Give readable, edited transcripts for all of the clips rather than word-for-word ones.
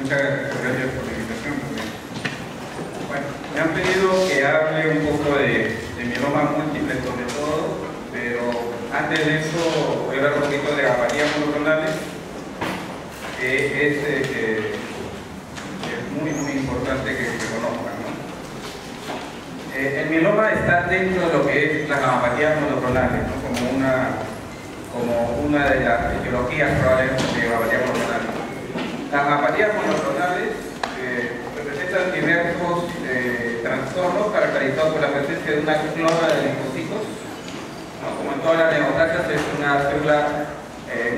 Muchas gracias por la invitación. Bueno, me han pedido que hable un poco de mieloma múltiple sobre todo, pero antes de eso voy a hablar un poquito de apatías monoclonales, que es muy importante que conozcan, ¿no? El mieloma está dentro de lo que es las apatías monoclonales, ¿no? como una de las etiologías probablemente de apatías monoclonales. Las apatías monoclonales representan diversos trastornos caracterizados por la presencia de una clona de linfocitos, ¿no? Como en todas las neoplasias es una célula,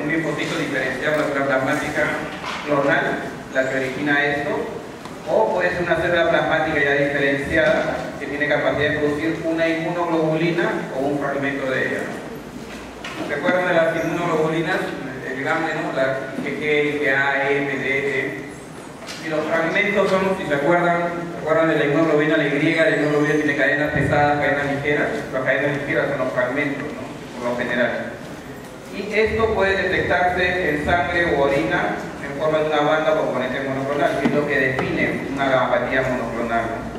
un linfocito diferenciado, una célula plasmática clonal, la que origina esto, o puede ser una célula plasmática ya diferenciada que tiene capacidad de producir una inmunoglobulina o un fragmento de ella, ¿no? ¿Se acuerdan de las inmunoglobulinas? El GAME, ¿no? La IgG, IgA, M, D, E. Y los fragmentos son, si se acuerdan de la inmunoglobulina, la Y, la inmunoglobulina tiene cadenas pesadas, cadenas ligeras. Las cadenas ligeras son los fragmentos, ¿no? Por lo general. Y esto puede detectarse en sangre o orina en forma de una banda o componente monoclonal, que es lo que define una gamapatía monoclonal, ¿no?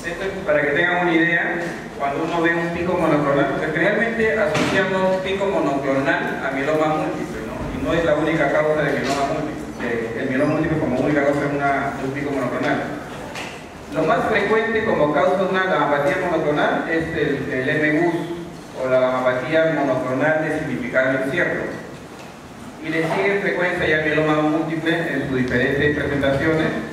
Esto es para que tengan una idea. Cuando uno ve un pico monoclonal, porque generalmente asociamos pico monoclonal a mieloma múltiple, ¿no? Y no es la única causa de mieloma múltiple. El mieloma múltiple como única causa de un pico monoclonal. Lo más frecuente como causa de una gamapatía monoclonal es el MGUS, o la gamapatía monoclonal de significado incierto. Y le sigue en frecuencia ya el mieloma múltiple en sus diferentes presentaciones.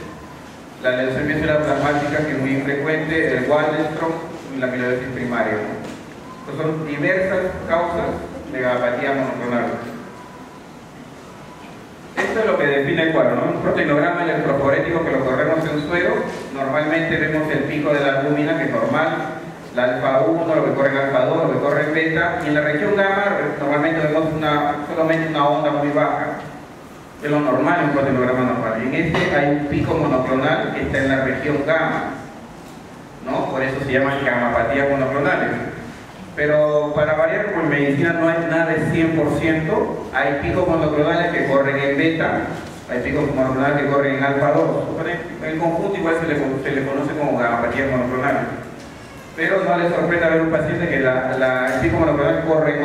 La leucemia celular plasmática, que es muy infrecuente, el Waldenström y la amiloidosis primaria, ¿no? Entonces son diversas causas de gamapatía monoclonal. Esto es lo que define el cuadro, ¿no? Un proteinograma electroforético que lo corremos en suero. Normalmente vemos el pico de la albúmina, que es normal, la alfa 1, lo que corre en alfa 2, lo que corre en beta, y en la región gamma normalmente vemos solamente una onda muy baja. Es lo normal en un proteinograma normal. En este hay un pico monoclonal que está en la región gamma, ¿no? Por eso se llaman gamapatías monoclonales. Pero para variar, como en medicina no hay nada de 100%, hay picos monoclonales que corren en beta, hay picos monoclonales que corren en alfa 2. En el conjunto igual se le conoce como gamapatías monoclonales. Pero no les sorprenda ver un paciente que el pico monoclonal corre en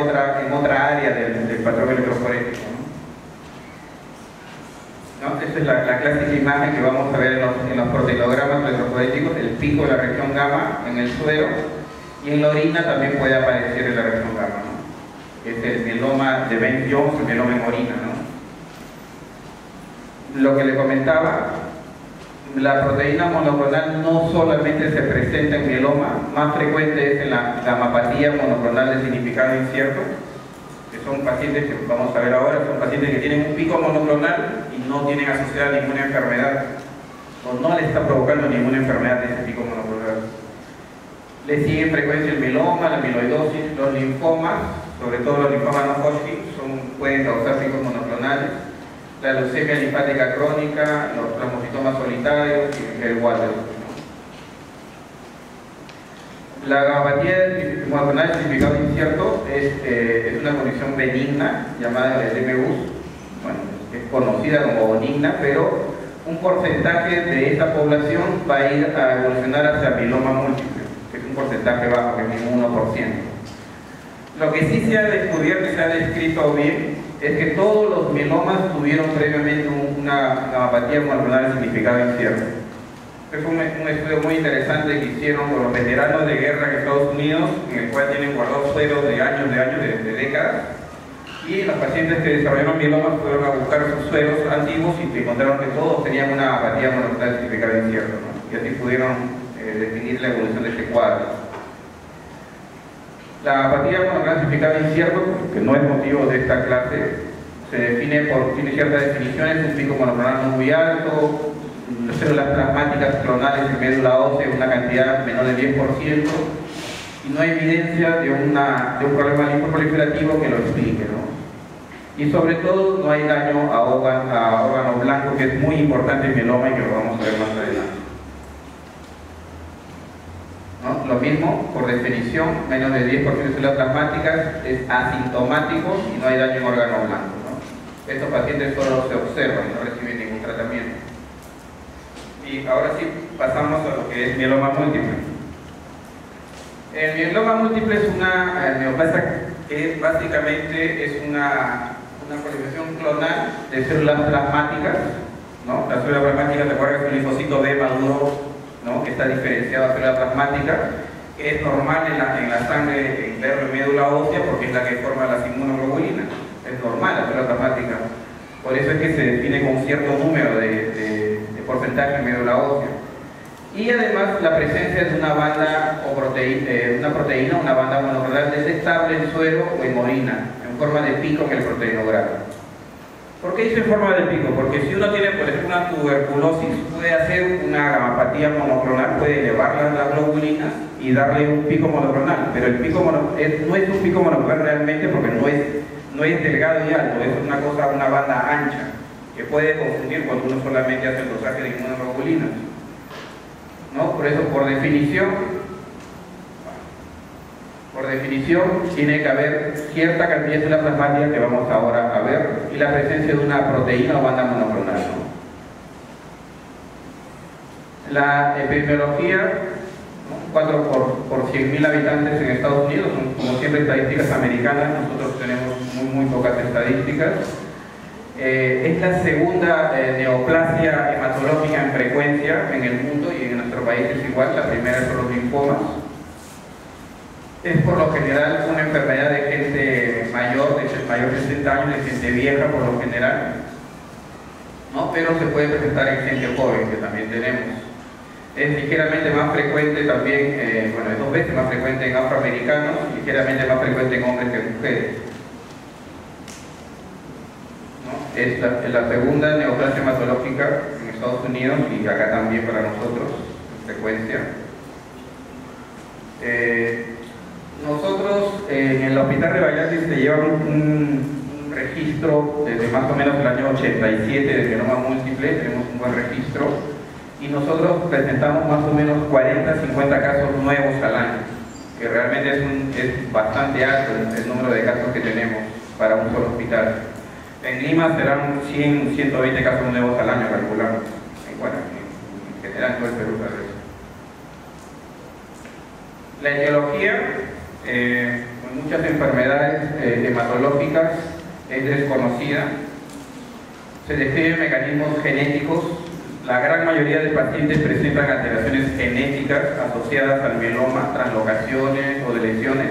otra área del patrón electroforético, ¿no? Esta es la clásica imagen que vamos a ver en los proteinogramas electroforéticos, el pico de la región gamma en el suero, y en la orina también puede aparecer en la región gamma, ¿no? Es el mieloma de Bent-Jones, el mieloma en orina, ¿no? Lo que le comentaba, la proteína monoclonal no solamente se presenta en mieloma, más frecuente es en la gamapatía monoclonal de significado incierto, que son pacientes que vamos a ver ahora, son pacientes que tienen un pico monoclonal y no tienen asociada ninguna enfermedad, o no le está provocando ninguna enfermedad de ese pico monoclonal. Le sigue en frecuencia el mieloma, la amiloidosis, los linfomas, sobre todo los linfomas no Hodgkin, pueden causar picos monoclonales, la leucemia linfática crónica, los plasmocitomas solitarios y el Waldenström. La gamapatía monoclonal de significado incierto es una condición benigna llamada el MGUS. Bueno, es conocida como benigna, pero un porcentaje de esta población va a ir a evolucionar hacia mieloma múltiple, que es un porcentaje bajo, que es un 1%. Lo que sí se ha descubierto y se ha descrito bien es que todos los mielomas tuvieron previamente una gamapatía monoclonal de significado incierto. Este fue un estudio muy interesante que hicieron con los veteranos de guerra en Estados Unidos, en el cual tienen guardados sueros de años, de décadas, y los pacientes que desarrollaron mielomas fueron a buscar sus sueros antiguos y encontraron que todos tenían una gamapatía monoclonal de significado incierto, ¿no? Y así pudieron definir la evolución de este cuadro. La gamapatía monoclonal de significado incierto, que no es motivo de esta clase, se define tiene ciertas definiciones: un pico monoclonal no muy alto, células plasmáticas clonales en médula ósea en una cantidad menor del 10%, y no hay evidencia de un problema linfoproliferativo que lo explique, ¿no? Y sobre todo no hay daño a órgano blanco, que es muy importante en mieloma y que lo vamos a ver más adelante, ¿no? Lo mismo, por definición, menos de 10% de células plasmáticas es asintomático y no hay daño en órgano blanco, ¿no? Estos pacientes solo se observan, no reciben ningún tratamiento. Y ahora sí pasamos a lo que es mieloma múltiple. El mieloma múltiple es una neoplasia que básicamente es una proliferación clonal de células plasmáticas, ¿no? La célula plasmática, ¿te acuerdas? Es un linfocito B maduro, ¿no? Que está diferenciado a célula plasmática, que es normal en la sangre interna y médula ósea porque es la que forma las inmunoglobulinas. Es normal la célula plasmática. Por eso es que se define con cierto número de porcentaje en médula ósea. Y además la presencia de una banda o proteína, una banda monoclonal detectable en suero o en orina, en forma de pico en el proteinograma. ¿Por qué dice en forma de pico? Porque si uno tiene, por ejemplo, una tuberculosis, puede hacer una gamapatía monoclonal, puede elevar las globulinas y darle un pico monoclonal, pero el pico no es un pico monoclonal realmente porque no es delgado y alto, es una banda ancha, que puede confundir cuando uno solamente hace el dosaje de inmunoglobulinas, ¿no? Por eso, por definición, tiene que haber cierta cantidad de células plasmáticas que vamos ahora a ver y la presencia de una proteína o banda monoclonal, ¿no? La epidemiología, 4 por 100.000 habitantes en Estados Unidos, son como siempre estadísticas americanas, nosotros tenemos muy pocas estadísticas. Es la segunda neoplasia hematológica en frecuencia en el mundo y en nuestro país es igual, la primera son los linfomas. Es por lo general una enfermedad de gente mayor, de 60 años, de gente vieja por lo general, ¿no? Pero se puede presentar en gente joven, que también tenemos. Es ligeramente más frecuente también, es 2 veces más frecuente en afroamericanos, ligeramente más frecuente en hombres que en mujeres. ¿No? Es la segunda neoplasia hematológica en Estados Unidos y acá también para nosotros, en frecuencia. Nosotros en el Hospital Rebagliati se lleva un registro desde más o menos el año 87 de mieloma múltiple, tenemos un buen registro y nosotros presentamos más o menos 40-50 casos nuevos al año, que realmente es bastante alto el número de casos que tenemos para un solo hospital. En Lima serán 100-120 casos nuevos al año, calculamos. Bueno, en general todo el Perú tal vez. La etiología, con muchas enfermedades hematológicas, es desconocida. Se describen mecanismos genéticos. La gran mayoría de pacientes presentan alteraciones genéticas asociadas al mieloma, translocaciones o lesiones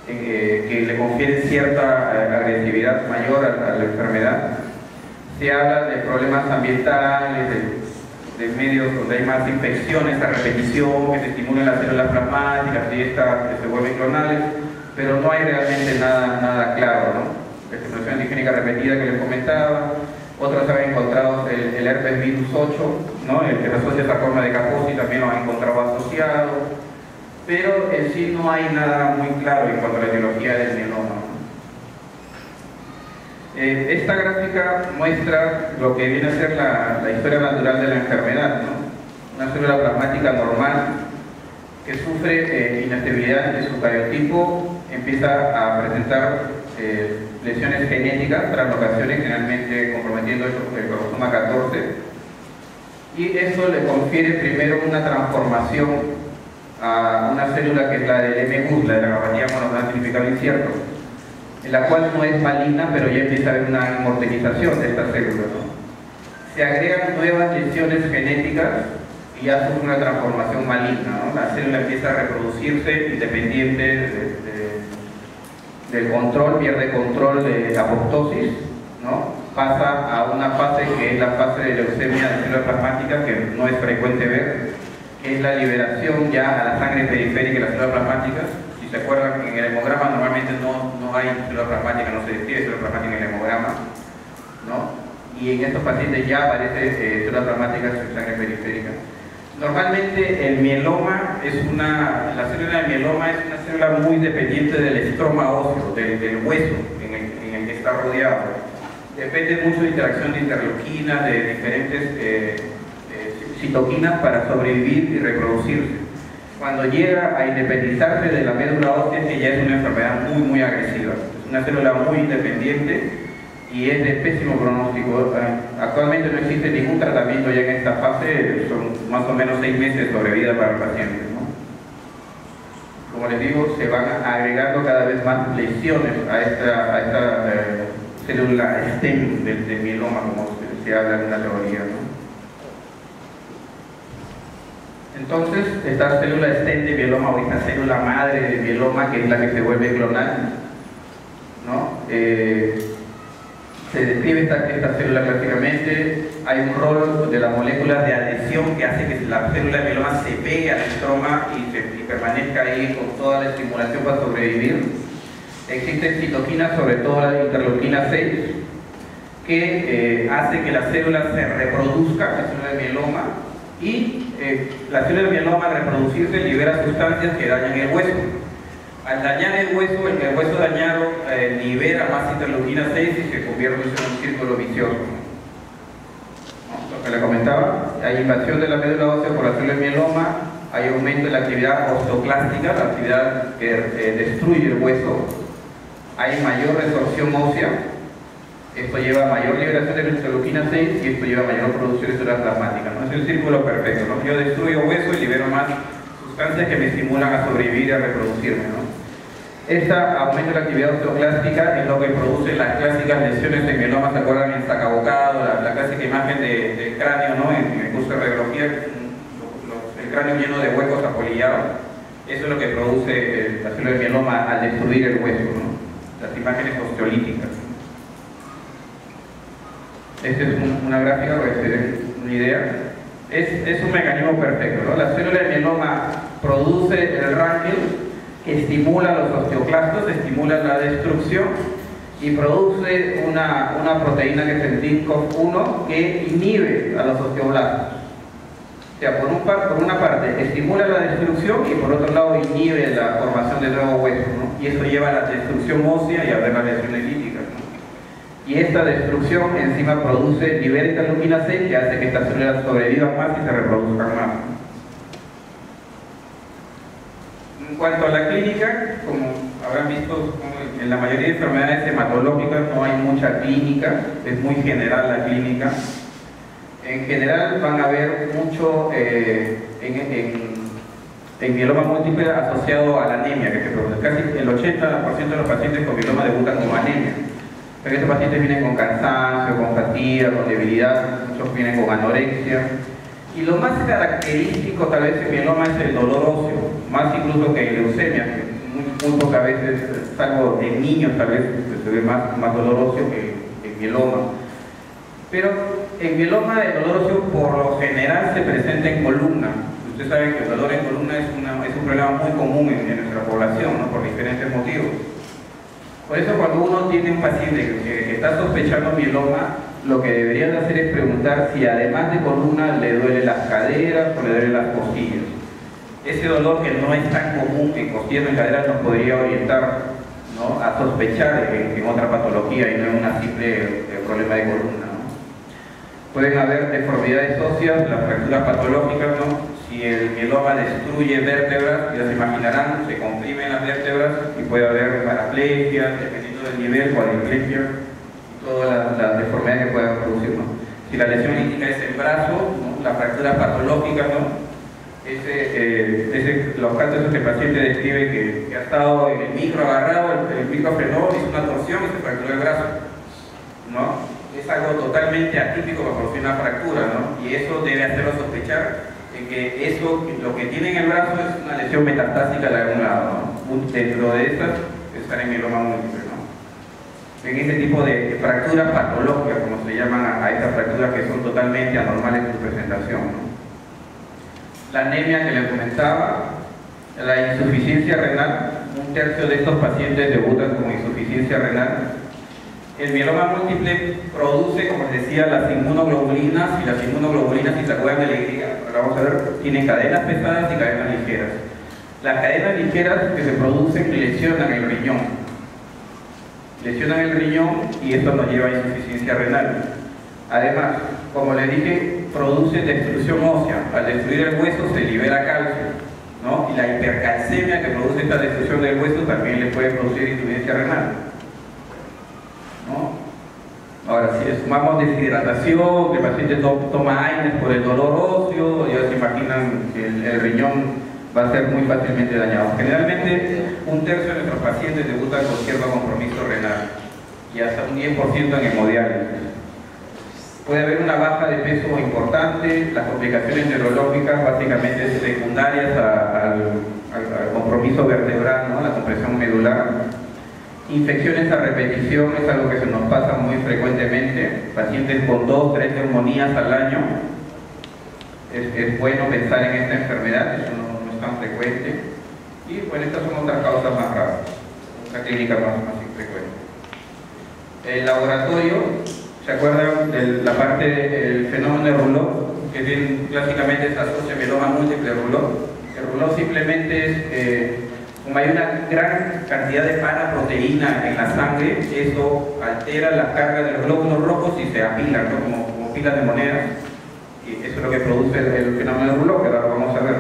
que le confieren cierta agresividad mayor a la enfermedad. Se habla de problemas ambientales, de medios donde hay más infecciones a repetición, que se estimulan las células plasmáticas y estas que se vuelven clonales, pero no hay realmente nada claro, ¿no? Estimulación antigénica repetida que les comentaba. Otros han encontrado el herpes virus 8, ¿no? El que se asocia a sarcoma de Kaposi también lo han encontrado asociado, pero en sí no hay nada muy claro en cuanto a la etiología del mieloma. Esta gráfica muestra lo que viene a ser la historia natural de la enfermedad, ¿no? Una célula plasmática normal que sufre inestabilidad de su cariotipo, empieza a presentar lesiones genéticas, translocaciones, generalmente comprometiendo el cromosoma 14, y eso le confiere primero una transformación a una célula que es la del MGUS, la de la gamapatía monoclonal significado incierto, en la cual no es maligna, pero ya empieza a haber una inmortalización de esta célula, ¿no? Se agregan nuevas lesiones genéticas y ya sufre una transformación maligna, ¿no? La célula empieza a reproducirse independiente del control, pierde control de apoptosis, ¿no? Pasa a una fase que es la fase de leucemia de células plasmáticas, que no es frecuente ver, que es la liberación ya a la sangre periférica de las células plasmáticas. Si se acuerdan, en el hemograma normalmente no hay célula plasmática, no se describe célula plasmática en el hemograma, ¿no? Y en estos pacientes ya aparece células plasmáticas en sangre periférica. Normalmente el mieloma la célula de mieloma es una célula muy dependiente del estroma óseo, del hueso en el que está rodeado. Depende mucho de interacción de interleuquinas, de diferentes citoquinas para sobrevivir y reproducirse. Cuando llega a independizarse de la médula ósea, que ya es una enfermedad muy agresiva. Es una célula muy independiente y es de pésimo pronóstico. Actualmente no existe ningún tratamiento ya en esta fase, son más o menos 6 meses de sobrevida para el paciente, ¿no? Como les digo, se van agregando cada vez más lesiones a esta célula STEM del mieloma, como se habla en una teoría, ¿no? Entonces, esta célula STEM de mieloma, o esta célula madre de mieloma, que es la que se vuelve clonal, ¿no? Se describe esta célula clásicamente. Hay un rol de la molécula de adhesión que hace que la célula de mieloma se pegue al estroma y permanezca ahí con toda la estimulación para sobrevivir. Existen citoquinas, sobre todo la interleuquina 6, que hace que la célula se reproduzca, la célula de mieloma, y la célula de mieloma al reproducirse libera sustancias que dañan el hueso. Al dañar el hueso dañado libera más interleuquina 6 y se convierte en un círculo vicioso. ¿No? Lo que le comentaba, hay invasión de la médula ósea por la célula de mieloma, hay aumento de la actividad osteoclástica, la actividad que destruye el hueso, hay mayor resorción ósea, esto lleva a mayor liberación de la interleuquina 6 y esto lleva a mayor producción de células plasmáticas, ¿no? Es el círculo perfecto, ¿no? Yo destruyo hueso y libero más sustancias que me estimulan a sobrevivir y a reproducirme, ¿no? Esta aumento de la actividad osteoclástica es lo que produce las clásicas lesiones de mieloma. ¿Se acuerdan en sacabocado? La clásica imagen del cráneo, ¿no? En el curso de radiología, el cráneo lleno de huecos apolillados. Eso es lo que produce la célula de mieloma al destruir el hueso, ¿no? Las imágenes osteolíticas. Esta es una gráfica para que se den una idea. Es un mecanismo perfecto, ¿no? La célula de mieloma produce el Rankel, que estimula los osteoclastos, estimula la destrucción y produce una proteína que es el DINCOF1 que inhibe a los osteoblastos. O sea, por una parte estimula la destrucción y por otro lado inhibe la formación de nuevo hueso, ¿no? Y eso lleva a la destrucción ósea y a ver las lesiones líticas, ¿no? Y esta destrucción encima libera interleuquina 6 que hace que estas células sobrevivan más y se reproduzcan más. En cuanto a la clínica, como habrán visto, en la mayoría de enfermedades hematológicas no hay mucha clínica, es muy general la clínica. En general van a ver mucho en mieloma múltiple asociado a la anemia que se produce. Casi el 80% de los pacientes con mieloma debutan con anemia. Pero estos pacientes vienen con cansancio, con fatiga, con debilidad, muchos vienen con anorexia. Y lo más característico tal vez en mieloma es el dolor óseo, más incluso que en leucemia, que muy pocas veces, salvo en niños tal vez se ve más dolor óseo que en mieloma. Pero en mieloma el dolor óseo por lo general se presenta en columna. Usted sabe que el dolor en columna es un problema muy común en nuestra población, ¿no? Por diferentes motivos. Por eso cuando uno tiene un paciente que está sospechando mieloma, lo que deberían hacer es preguntar si además de columna le duele las caderas o le duelen las costillas. Ese dolor que no es tan común en costillas o en caderas nos podría orientar, ¿no?, a sospechar en otra patología y no en una simple problema de columna, ¿no? Pueden haber deformidades óseas, las fracturas patológicas, ¿no? Si el mieloma destruye vértebras, ya se imaginarán, se comprimen las vértebras y puede haber paraplegia, dependiendo del nivel, cuadriplegia, todas las deformidades que puedan producir, ¿no? Si la lesión lítica es el brazo, ¿no?, la fractura patológica, ¿no?, los casos que el paciente describe que ha estado en el micro agarrado, el micro frenó, hizo una torsión y se fracturó el brazo, ¿no? Es algo totalmente atípico para producir una fractura, ¿no? Y eso debe hacerlo sospechar de que lo que tiene en el brazo es una lesión metastásica de algún lado, ¿no? Dentro de estas están en mieloma múltiple, ¿no? En este tipo de fracturas patológicas, como se llaman a estas fracturas que son totalmente anormales en su presentación, ¿no? La anemia que les comentaba, la insuficiencia renal, 1/3 de estos pacientes debutan con insuficiencia renal. El mieloma múltiple produce, como les decía, las inmunoglobulinas, y las inmunoglobulinas, si se acuerdan de la Y, ahora vamos a ver, tienen cadenas pesadas y cadenas ligeras. Las cadenas ligeras que se producen lesionan el riñón. Lesionan el riñón y esto nos lleva a insuficiencia renal. Además, como les dije, produce destrucción ósea. Al destruir el hueso se libera calcio, ¿no? Y la hipercalcemia que produce esta destrucción del hueso también le puede producir insuficiencia renal, ¿no? Ahora, si sumamos deshidratación, que el paciente toma AINES por el dolor óseo, ya se imaginan que el riñón va a ser muy fácilmente dañado. Generalmente, un tercio de nuestros pacientes debutan con cierto compromiso renal y hasta un 10% en hemodiálisis. Puede haber una baja de peso importante, las complicaciones neurológicas básicamente secundarias al compromiso vertebral, ¿no? La compresión medular. Infecciones a repetición es algo que se nos pasa muy frecuentemente. Pacientes con 2 o 3 neumonías al año. Es bueno pensar en esta enfermedad, eso no es tan frecuente. Y bueno, estas son otras causas más raras, otra clínica más infrecuente. El laboratorio, ¿se acuerdan de la parte del fenómeno de Rouleau? Que clásicamente se asocia a mieloma múltiple Rouleau. El Rouleau simplemente es, como hay una gran cantidad de paraproteína en la sangre, eso altera la carga de los glóbulos rojos y se apilan, ¿no? como pilas de monedas. Y eso es lo que produce el fenómeno de Rouleau, que ahora lo vamos a ver.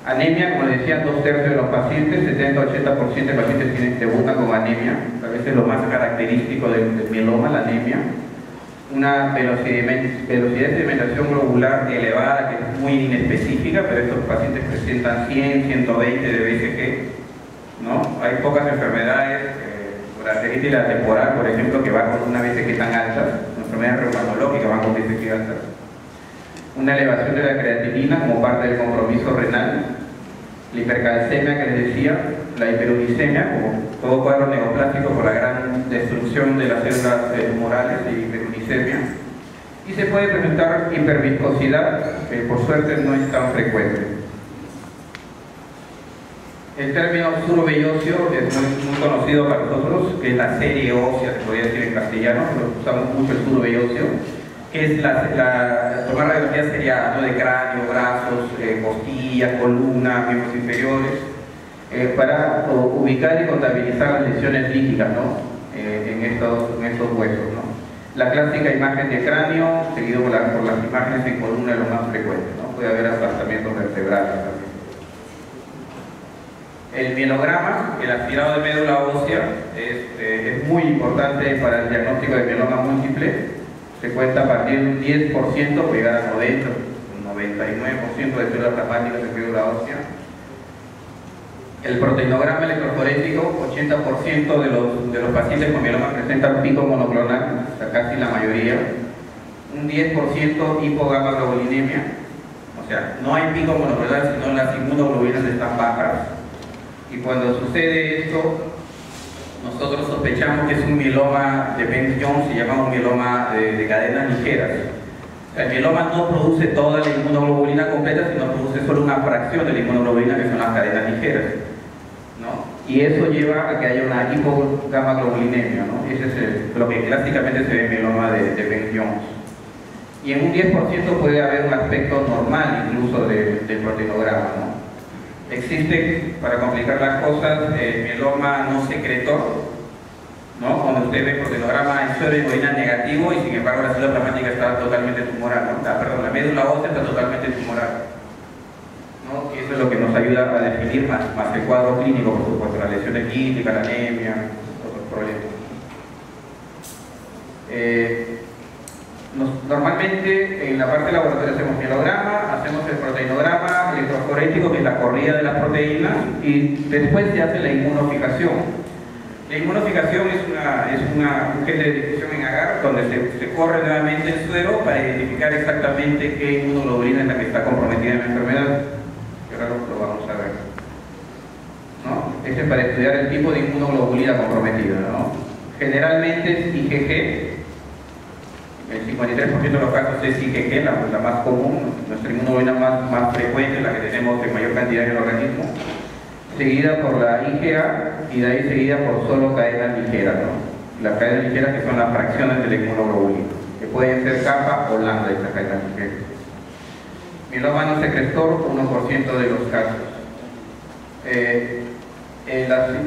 Anemia, como les decía, 2/3 de los pacientes, 70-80% de pacientes debutan con anemia. A veces es lo más característico del mieloma, la anemia. Una velocidad de sedimentación globular elevada, que es muy inespecífica, pero estos pacientes presentan 100, 120 de BCG, ¿no? Hay pocas enfermedades, la arteritis temporal, por ejemplo, que va con una BCG tan alta, enfermedades reumatológicas van con BCG altas. Una elevación de la creatinina como parte del compromiso renal, la hipercalcemia que les decía, la hiperuricemia, como todo cuadro neoplásico por la gran destrucción de las células tumorales y hiperuricemia. Y se puede presentar hiperviscosidad, que por suerte no es tan frecuente. El término surovellosio es muy conocido para nosotros, que es la serie ósea, se podría decir en castellano, pero usamos mucho el surovellosio, que es tomar radiografía seriada, ¿no? De cráneo, brazos, costillas, columna, miembros inferiores, para ubicar y contabilizar las lesiones líticas, ¿no? en estos huesos, ¿no? La clásica imagen de cráneo, seguido por las imágenes en columna, es lo más frecuente, ¿no? Puede haber aplastamientos vertebrales también. El mielograma, el aspirado de médula ósea, es muy importante para el diagnóstico de mieloma múltiple. Se cuenta a partir de un 10%, puede llegar a 90, un 99% de células plasmáticas en médula ósea. El proteinograma electroforético, 80% de los pacientes con mieloma presentan pico monoclonal, o sea, casi la mayoría. Un 10% hipogamaglobulinemia, o sea, no hay pico monoclonal, sino las inmunoglobulinas están bajas. Y cuando sucede esto, nosotros sospechamos que es un mieloma de Bent-Jones, se llama un mieloma de cadenas ligeras. El mieloma no produce toda la inmunoglobulina completa, sino produce solo una fracción de la inmunoglobulina, que son las cadenas ligeras, ¿no? Y eso lleva a que haya una hipogamaglobulinemia, ¿no? Ese es lo que clásicamente se ve en mieloma de Bent-Jones. Y en un 10% puede haber un aspecto normal incluso del proteinograma, ¿no? Existe, para complicar las cosas, el mieloma no secretor, ¿no? Cuando usted ve proteinograma en suero de hemoglobina negativo y sin embargo la célula plasmática está totalmente tumoral, ¿no? La médula ósea está totalmente tumoral, ¿no? Y eso es lo que nos ayuda a definir más el cuadro clínico, por supuesto, las lesiones líticas, la anemia, otros problemas. Normalmente en la parte laboratoria hacemos mielograma, hacemos el proteinograma electroforético, que es la corrida de las proteínas, y después se hace la inmunofijación. La inmunofijación es un gel de difusión en agar, donde se corre nuevamente el suero para identificar exactamente qué inmunoglobulina es la que está comprometida en la enfermedad. Y ahora lo vamos a ver, ¿no? Este es para estudiar el tipo de inmunoglobulina comprometida, ¿no? Generalmente es IgG. El 53% de los casos es IgG, la más común, nuestra inmunoglobulina más frecuente, la que tenemos en mayor cantidad en el organismo, seguida por la IgA y de ahí seguida por solo cadenas ligeras, ¿no? Las cadenas ligeras, que son las fracciones de la inmunoglobulina, que pueden ser kappa o lambda, estas cadenas ligeras. Mieloma no secretor, 1% de los casos.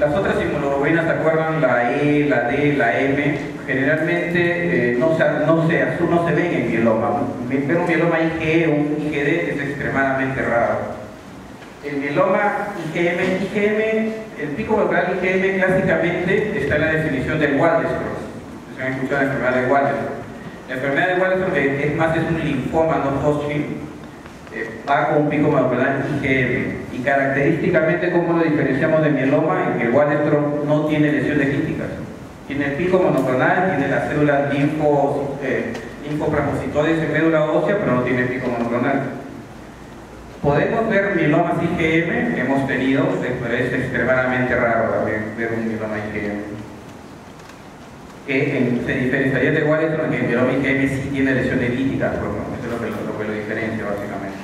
Las otras inmunoglobulinas, ¿se acuerdan? La E, la D, la M, generalmente no se ven en mieloma. Ver un mieloma IgE o un IgD es extremadamente raro. El mieloma IgM, el pico molecular IgM clásicamente está en la definición del Waldenström. Se han escuchado la enfermedad de Waldenström. La enfermedad de Waldenström es un linfoma no Hodgkin, va con un pico monoclonal IgM, y característicamente, ¿cómo lo diferenciamos de mieloma? En que el Waldenström no tiene lesiones quísticas. Tiene el pico monoclonal, tiene las células linfoplasmocitoides en médula ósea, pero no tiene pico monoclonal. Podemos ver mielomas IgM que hemos tenido, pero es extremadamente raro ver un mieloma IgM. Que se diferenciaría de Waldenström, que el mieloma IgM sí tiene lesiones líticas, eso es lo que lo diferencia básicamente.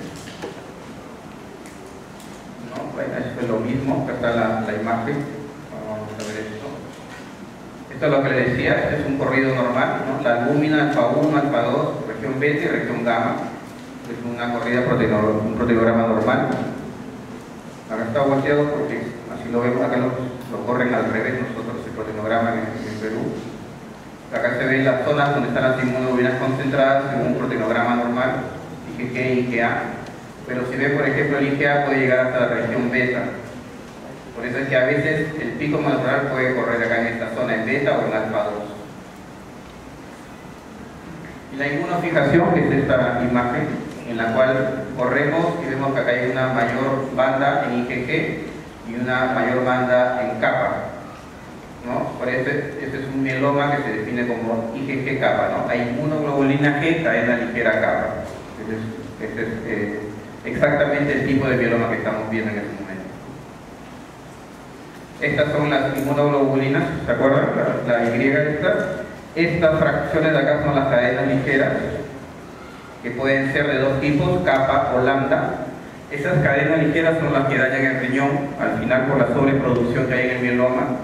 ¿No? Bueno, esto es lo mismo, acá está la imagen, vamos a ver esto. Esto es lo que le decía, este es un corrido normal, ¿no? La albúmina alfa 1, alfa 2, región beta y región gamma. Es una corrida un proteinograma normal. Acá está volteado porque así lo vemos, acá lo corren al revés nosotros el proteinograma en Perú. Acá se ven las zonas donde están las inmunoglobulinas concentradas según un proteinograma normal, IgG y IgA. Pero si ven, por ejemplo, el IgA puede llegar hasta la región beta. Por eso es que a veces el pico molecular puede correr acá en esta zona, en beta o en alfa 2. Y la inmunofijación, que es esta imagen, en la cual corremos y vemos que acá hay una mayor banda en IgG y una mayor banda en kappa, ¿no? Por eso este es un mieloma que se define como IgG kappa, ¿no? Hay inmunoglobulina G, cadena ligera kappa. Este es exactamente el tipo de mieloma que estamos viendo en este momento. Estas son las inmunoglobulinas, ¿se acuerdan? La Y estas fracciones de acá son las cadenas ligeras, que pueden ser de dos tipos, kappa o lambda. Esas cadenas ligeras son las que dañan el riñón, al final por la sobreproducción que hay en el mieloma.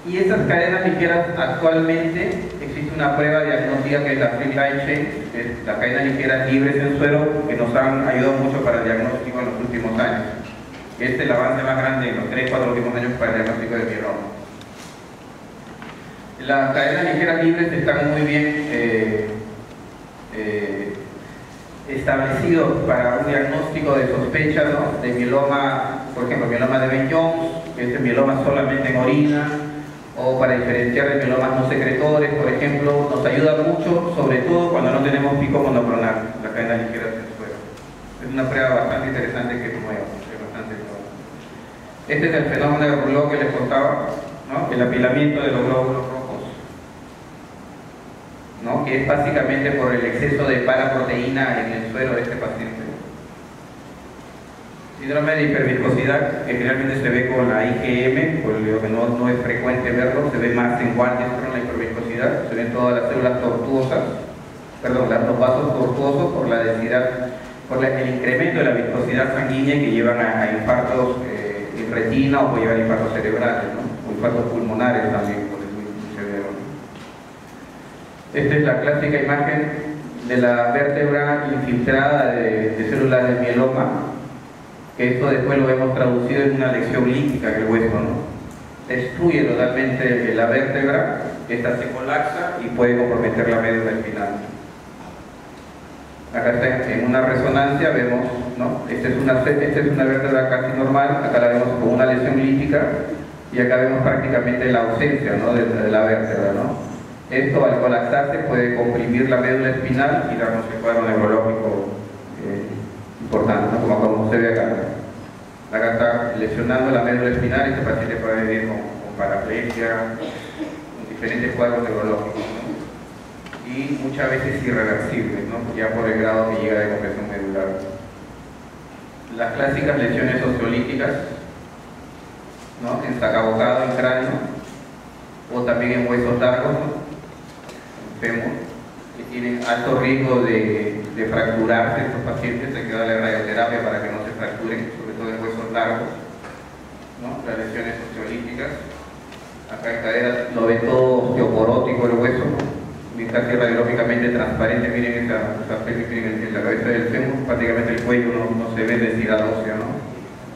Y esas cadenas ligeras, actualmente existe una prueba diagnóstica que es la Free Light Chain, que es la cadena ligera libres en suero, que nos han ayudado mucho para el diagnóstico en los últimos años. Este es el avance más grande en los 3-4 últimos años para el diagnóstico de mieloma. Las cadenas ligeras libres están muy bien establecidos para un diagnóstico de sospecha, ¿no? De mieloma, por ejemplo, mieloma de Ben-Jones, que es mieloma solamente en orina, o para diferenciar de mielomas no secretores, por ejemplo, nos ayuda mucho, sobre todo cuando no tenemos pico monoclonal, la cadena ligera del suero. Es una prueba bastante interesante que es nueva, Este es el fenómeno de Rouleau que les contaba, ¿no? El apilamiento de los glóbulos rojos, ¿no? Que es básicamente por el exceso de paraproteína en el suero de este paciente. Síndrome de hiperviscosidad, que generalmente se ve con la IgM, por lo que no es frecuente verlo, se ve más en Waldenström la hiperviscosidad, se ven todas las células tortuosas, perdón, los vasos tortuosos por la densidad, por el incremento de la viscosidad sanguínea que llevan a infartos en retina o puede llevar a infartos cerebrales, ¿no? O infartos pulmonares también, por el severo. Esta es la clásica imagen de la vértebra infiltrada de células de mieloma, que esto después lo hemos traducido en una lesión lítica en el hueso, ¿no? Destruye totalmente la vértebra, esta se colapsa y puede comprometer la médula espinal. Acá está en una resonancia, vemos, ¿no? Esta es una vértebra casi normal, acá la vemos con una lesión lítica y acá vemos prácticamente la ausencia, ¿no? de la vértebra, ¿no? Esto al colapsarse puede comprimir la médula espinal y darnos el cuadro neurológico importante, ¿no? Como se ve acá. Acá está lesionando la médula espinal y este paciente puede vivir con paraplegia, con diferentes cuadros neurológicos, ¿no? Y muchas veces irreversibles, ¿no? Ya por el grado que llega de compresión medular. Las clásicas lesiones osteolíticas, ¿no? En sacabocado, en cráneo, o también en huesos largos, ¿no? En fémur, que tienen alto riesgo de fracturarse estos pacientes, hay que darle radioterapia para que no se fracturen, sobre todo en huesos largos, ¿no? Las lesiones osteolíticas. Acá en cadera lo ve todo osteoporótico el hueso, ¿no? Está aquí radiológicamente transparente, miren esa pelvis, miren en la cabeza del fémur, prácticamente el cuello no se ve densidad ósea, ¿no?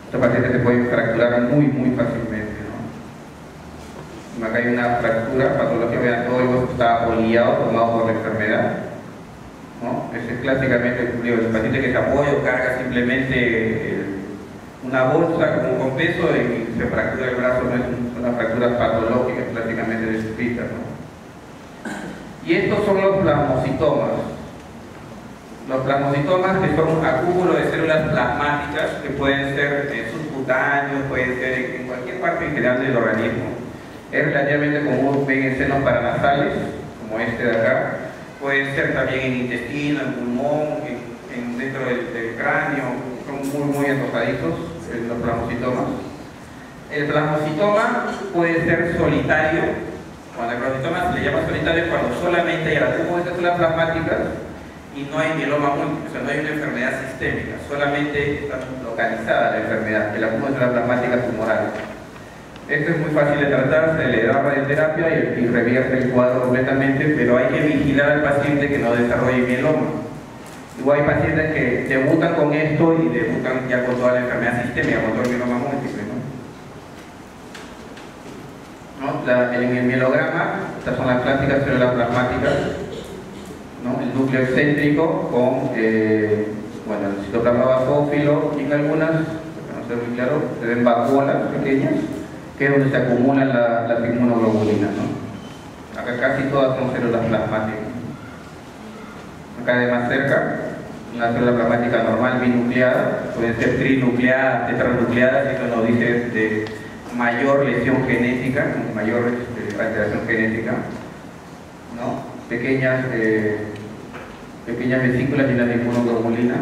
Estos pacientes se pueden fracturar muy fácilmente, ¿no? Acá hay una fractura patológica, vean, todo el hueso está apolillado, tomado por la enfermedad, ¿no? Ese es clásicamente el paciente que se apoya o carga simplemente una bolsa con peso y se fractura el brazo, no es una fractura patológica, prácticamente descrita, ¿no? Y estos son los plasmocitomas. Los plasmocitomas, que son un acúmulo de células plasmáticas que pueden ser subcutáneos, pueden ser en cualquier parte en general del organismo. Es relativamente común, ven en senos paranasales, como este de acá. Pueden ser también en intestino, en pulmón, dentro del cráneo. Son muy antojadizos los plasmocitomas. El plasmocitoma puede ser solitario. Cuando el plasmocitoma se le llama solitario cuando solamente hay el acúmulo de células plasmáticas y no hay mieloma múltiple, o sea, no hay una enfermedad sistémica, solamente está localizada la enfermedad, el acúmulo de células plasmáticas tumorales. Esto es muy fácil de tratar, se le da radioterapia y revierte el cuadro completamente, pero hay que vigilar al paciente que no desarrolle mieloma. Igual hay pacientes que debutan con esto y debutan ya con toda la enfermedad sistémica, con todo el mieloma múltiple, ¿no? En el mielograma, estas son las clásicas células plasmáticas, ¿no? El núcleo excéntrico con bueno, el citoplasma basófilo y en algunas, para no ser muy claro, se ven vacuolas pequeñas, que es donde se acumulan las inmunoglobulinas, ¿no? Acá casi todas son células plasmáticas. Acá de más cerca, una célula plasmática normal binucleada, pueden ser trinucleadas, tetranucleadas, y eso nos dice de mayor lesión genética, mayor alteración genética, ¿no? Pequeñas vesículas llenas de inmunoglobulinas.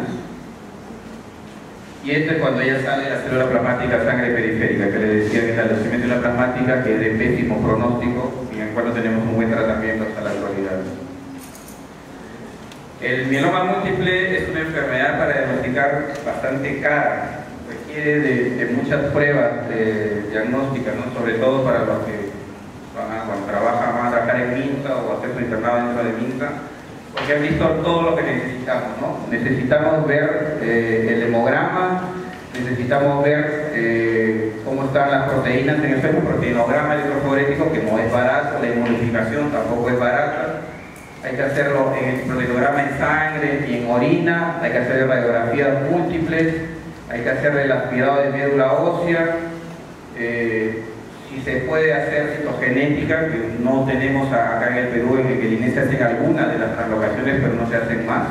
Y esto es cuando ya sale la célula plasmática sangre periférica, que le decía que es la leucemia celular plasmática, que es de pésimo pronóstico y en el cual no tenemos un buen tratamiento hasta la actualidad. El mieloma múltiple es una enfermedad para diagnosticar bastante cara, requiere de muchas pruebas diagnósticas, ¿no? Sobre todo para los que cuando van a trabajar en MINSA o hacer su internado dentro de MINSA, porque han visto todo lo que necesitamos, ¿no? Necesitamos ver el hemograma, necesitamos ver cómo están las proteínas en el proteinograma electroforético, que no es barato, la inmunificación tampoco es barata. Hay que hacerlo en el proteinograma en sangre y en orina, hay que hacer radiografías múltiples, hay que hacer el aspirado de médula ósea, si se puede hacer citogenética, que no tenemos acá en el Perú, en el INE se hacen algunas de las translocaciones, pero no se hacen más,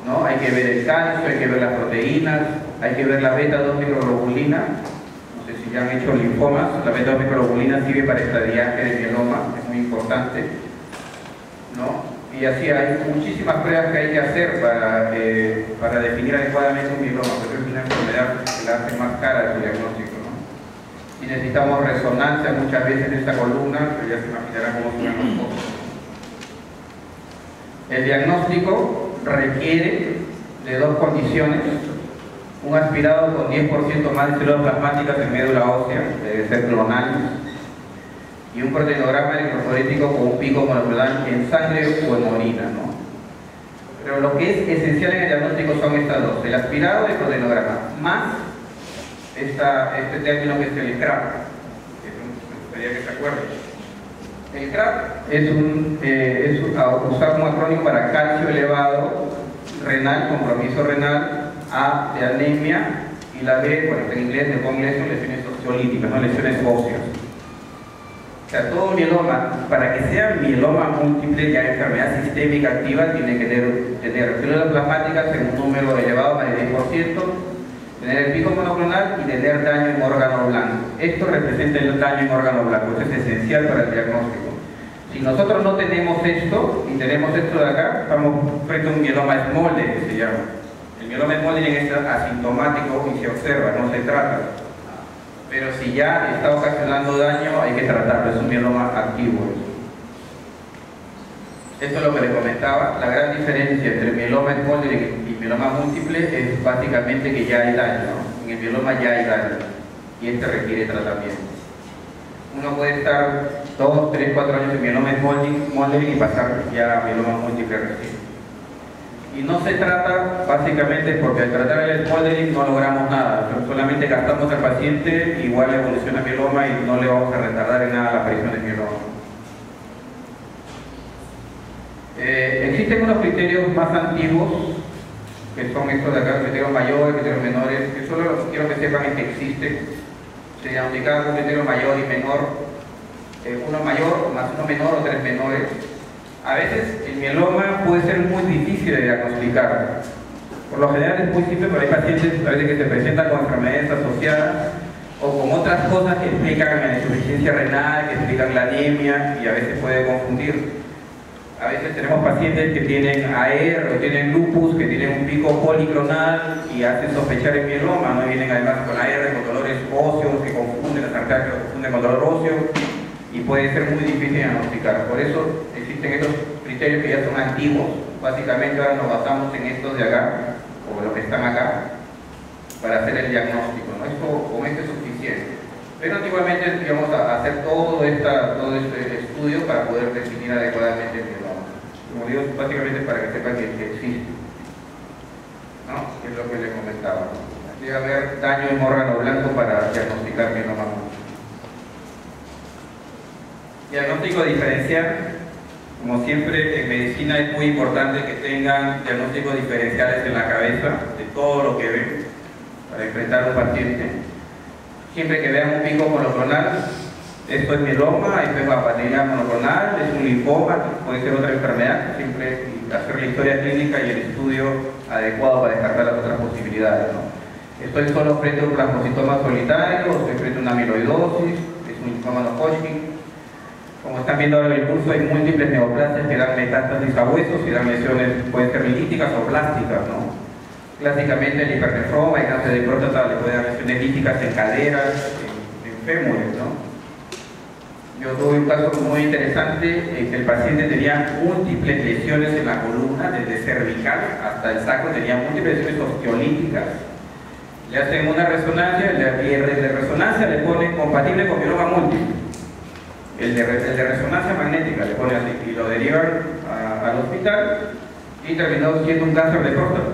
¿no? Hay que ver el calcio, hay que ver las proteínas, hay que ver la beta-2 microglobulina. No sé si ya han hecho linfomas, la beta-2 microglobulina sirve para estadiaje de mieloma, es muy importante, ¿no? Y así hay muchísimas pruebas que hay que hacer para definir adecuadamente un mieloma, porque es una enfermedad que la hace más cara su diagnóstico, ¿no? Y necesitamos resonancia muchas veces en esta columna, pero ya se imaginarán cómo suenan los cosas. El diagnóstico requiere de dos condiciones: un aspirado con 10% más de células plasmáticas en médula ósea, debe ser clonal, y un proteinograma electroforético con un pico molecular en sangre o en orina, ¿no? Pero lo que es esencial en el diagnóstico son estas dos: el aspirado y el proteinograma, más este término que es el CRAP, que me gustaría que se acuerden. El CRAP es usar un acrónimo para calcio elevado, renal, compromiso renal, A de anemia, y la B, bueno, en inglés le pongo eso, lesiones osteolíticas, no lesiones óseas. O sea, todo mieloma, para que sea mieloma múltiple, ya enfermedad sistémica activa, tiene que tener células plasmáticas en un número elevado más del 10%, tener el pico monoclonal y tener daño en órgano blanco. Esto representa el daño en órgano blanco, esto es esencial para el diagnóstico. Si nosotros no tenemos esto, y tenemos esto de acá, estamos frente a un mieloma Smolder, que se llama. El mieloma Smolder es asintomático y se observa, no se trata. Pero si ya está ocasionando daño, hay que tratarlo, es un mieloma activo. Esto es lo que les comentaba. La gran diferencia entre mieloma Smolder y mieloma múltiple es básicamente que ya hay daño, ¿no? En el mieloma ya hay daño y este requiere tratamiento. Uno puede estar 2, 3, 4 años en mieloma Smolder y pasar ya a mieloma múltiple recién. Y no se trata básicamente porque al tratar el Smoldering no logramos nada, solamente gastamos al paciente, igual evoluciona mieloma y no le vamos a retardar en nada la aparición del mieloma. Existen unos criterios más antiguos, que son estos de acá, criterios mayores, criterios menores, que solo lo que quiero que sepan es que existen. Se diagnostica un criterio mayor y menor, uno mayor más uno menor o tres menores. A veces el mieloma puede ser muy difícil de diagnosticar. Por lo general es muy simple, pero hay pacientes a veces que se presentan con enfermedades asociadas o con otras cosas que explican la insuficiencia renal, que explican la anemia, y a veces puede confundir. A veces tenemos pacientes que tienen AR o tienen lupus, que tienen un pico policlonal y hacen sospechar el mieloma, ¿no? Vienen además con AR, con dolores óseos, que confunden, las arterias que confunden con dolor óseo, y puede ser muy difícil diagnosticar. Por eso existen estos criterios que ya son antiguos. Básicamente ahora nos basamos en estos de acá, o los que están acá, para hacer el diagnóstico, ¿no? Con esto es suficiente. Pero antiguamente íbamos a hacer todo este estudio para poder definir adecuadamente el mieloma. Como digo, básicamente para que sepan que existe, ¿no? Que es lo que les comentaba. Debe haber daño en órgano blanco para diagnosticar mieloma múltiple. Diagnóstico diferencial. Como siempre, en medicina es muy importante que tengan diagnósticos diferenciales en la cabeza de todo lo que ven para enfrentar a un paciente. Siempre que vean un pico monoclonal, esto es mieloma, esto es papiloma monoclonal, es un linfoma, puede ser otra enfermedad. Siempre hacer la historia clínica y el estudio adecuado para descartar las otras posibilidades, ¿no? Estoy solo frente a un plasmocitoma solitario, estoy frente a una amiloidosis, es un linfoma no Hodgkin. Como están viendo ahora en el curso, hay múltiples neoplasias que dan metástasis a huesos y dan lesiones, pueden ser líticas o plásticas, ¿no? Clásicamente el hipernefroma, el cáncer de próstata, le puede dar lesiones líticas en caderas, en fémures, ¿no? Yo tuve un caso muy interesante en que el paciente tenía múltiples lesiones en la columna, desde cervical hasta el sacro, tenía múltiples lesiones osteolíticas. Le hacen una resonancia, y el de resonancia le pone compatible con mieloma múltiple. El de resonancia magnética le pone así y lo derivan al hospital y terminó siendo un cáncer de próstata.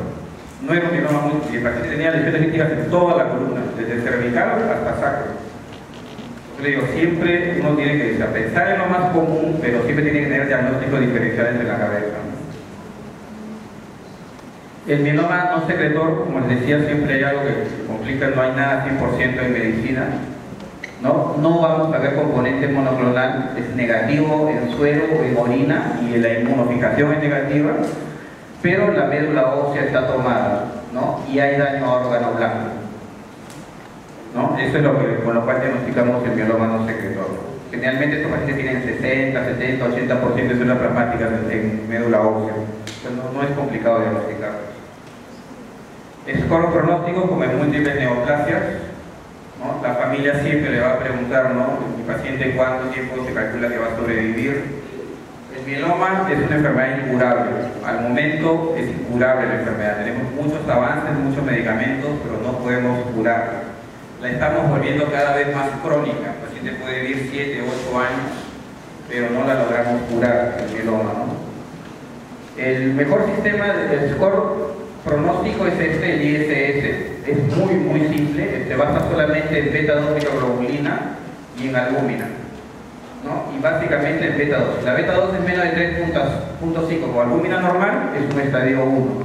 No era un mieloma múltiple, el paciente tenía lesiones líticas en toda la columna, desde cervical hasta sacro. Yo digo, siempre uno tiene que pensar en lo más común, pero siempre tiene que tener diagnósticos diferenciales en la cabeza. El mieloma no secretor, como les decía, siempre hay algo que complica, no hay nada 100% en medicina. No vamos a ver componente monoclonal, es negativo en suero o en orina y la inmunofijación es negativa, pero la médula ósea está tomada, ¿no? Y hay daño a órgano blanco, ¿no? Eso es con lo cual diagnosticamos el mieloma no secretor. Generalmente estos pacientes tienen 60, 70, 80% de células plasmáticas en médula ósea. Entonces no es complicado diagnosticar. Score pronóstico, como en múltiples neoplasias, ¿no? La familia siempre le va a preguntar, ¿no? Mi paciente cuánto tiempo se calcula que va a sobrevivir. El mieloma es una enfermedad incurable. Al momento es incurable la enfermedad. Tenemos muchos avances, muchos medicamentos, pero no podemos curarla. La estamos volviendo cada vez más crónica. El paciente puede vivir 7, 8 años, pero no la logramos curar, el mieloma, ¿no? El mejor sistema del score pronóstico es el ISS. Es muy simple, se basa solamente en beta-2 microglobulina y en albúmina, ¿no? Y básicamente en beta-2. La beta-2 es menos de 3.5 como albúmina normal, es un estadio 1.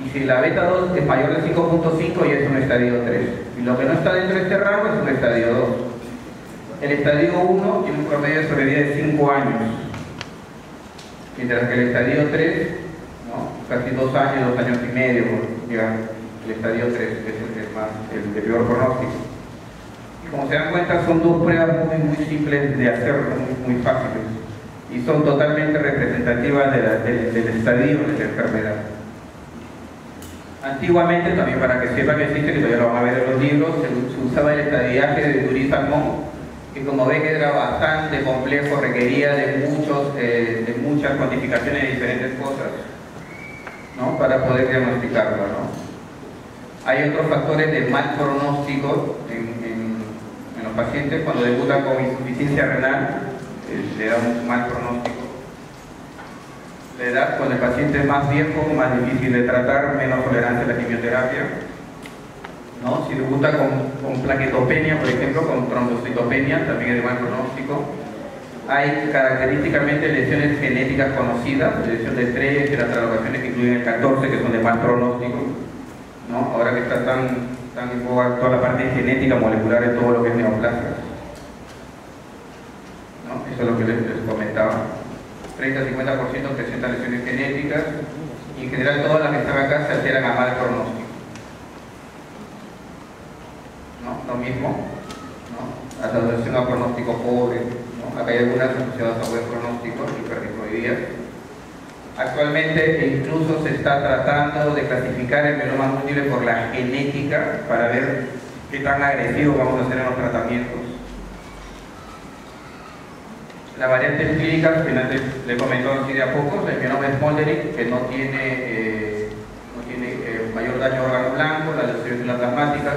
Y si la beta-2 es mayor de 5.5 ya es un estadio 3. Y lo que no está dentro de este rango es un estadio 2. El estadio 1 tiene un promedio de sobrevida de 5 años, mientras que el estadio 3, ¿no? Casi 2 años, 2 años y medio, digamos. El estadio 3 es el de peor pronóstico. Y como se dan cuenta, son dos pruebas muy simples de hacer, muy fáciles, y son totalmente representativas del estadio de la enfermedad. Antiguamente, también para que sepan que existe, que todavía lo van a ver en los libros, se usaba el estadiaje de Dury-Salmón, que como ven era bastante complejo, requería de muchas cuantificaciones de diferentes cosas, ¿no? Para poder diagnosticarlo, ¿no? Hay otros factores de mal pronóstico en los pacientes cuando debutan con insuficiencia renal, le da un mal pronóstico. La edad, cuando el paciente es más viejo, más difícil de tratar, menos tolerancia a la quimioterapia, ¿no? Si debuta con plaquetopenia, por ejemplo, con trombocitopenia, también es de mal pronóstico. Hay característicamente lesiones genéticas conocidas, lesión de 3, y las alocaciones que incluyen el 14, que son de mal pronóstico, ¿no? Ahora que está tan en boga toda la parte genética molecular de todo lo que es neoplasia, ¿no? Eso es lo que les comentaba. 30-50% presentan lesiones genéticas y en general todas las que están acá se alteran a mal pronóstico. ¿No? Lo mismo, ¿no? Asociación a pronóstico pobre, ¿no? Acá hay algunas asociadas a buen pronóstico, hipertiroidías. Actualmente incluso se está tratando de clasificar el mieloma múltiple por la genética para ver qué tan agresivo vamos a hacer en los tratamientos. Las variantes clínicas, que antes le comentó así de a poco, el mieloma Smoldering, que no tiene mayor daño a órgano blanco, las lesiones plasmáticas,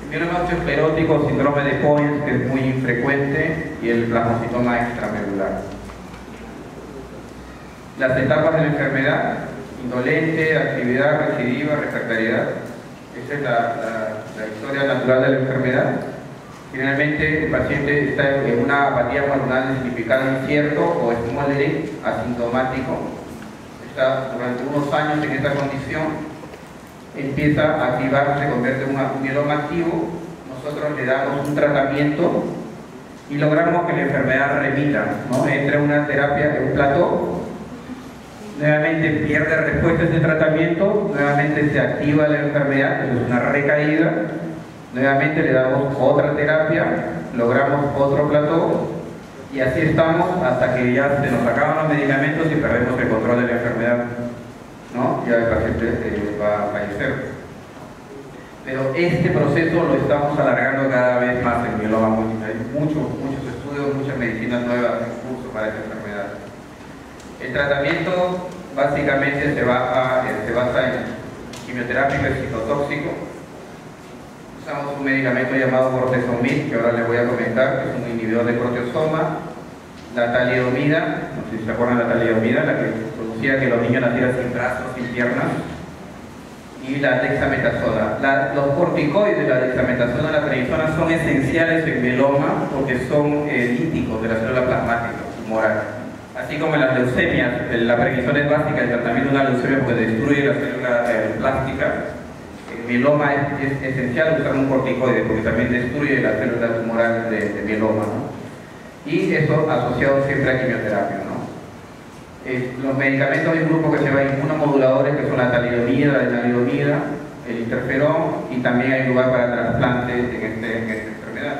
el mieloma osteosclerótico, síndrome de Points, que es muy infrecuente, y el plasmocitoma extramedular. Las etapas de la enfermedad: indolente, actividad, recidiva, refractariedad. Esa es la historia natural de la enfermedad. Generalmente el paciente está en una apatía pulmonar de significado incierto o Smoldering asintomático. Está durante unos años en esta condición, empieza a activarse, se convierte en un mieloma activo. Nosotros le damos un tratamiento y logramos que la enfermedad remita, ¿no? Entra una terapia en un plató, nuevamente pierde respuesta a ese tratamiento, nuevamente se activa la enfermedad, es una recaída. Nuevamente le damos otra terapia, logramos otro plató y así estamos hasta que ya se nos acaban los medicamentos y perdemos el control de la enfermedad, ¿no? Ya el paciente va a fallecer. Pero este proceso lo estamos alargando cada vez más en mieloma múltiple. Hay muchos estudios, muchas medicinas nuevas en curso para esta enfermedad. El tratamiento básicamente se basa en quimioterapia y citotóxico. Usamos un medicamento llamado bortezomib, que ahora les voy a comentar, que es un inhibidor de proteasoma. La talidomida, no sé si se acuerdan de la talidomida, la que producía que los niños nacieran sin brazos, sin piernas. Y la dexametasona. Los corticoides, la dexametasona y la prednisona, son esenciales en mieloma porque son líticos de la célula plasmática tumoral. Así como en las leucemias, la prednisona es básica en el tratamiento de una leucemia porque destruye la célula plástica. Mieloma es esencial usar un corticoide porque también destruye la célula tumoral de mieloma, ¿no? Y eso asociado siempre a quimioterapia, ¿no? Los medicamentos, hay un grupo que se llama inmunomoduladores, que son la talidomida, la lenalidomida, el interferón, y también hay lugar para trasplantes en esta enfermedad.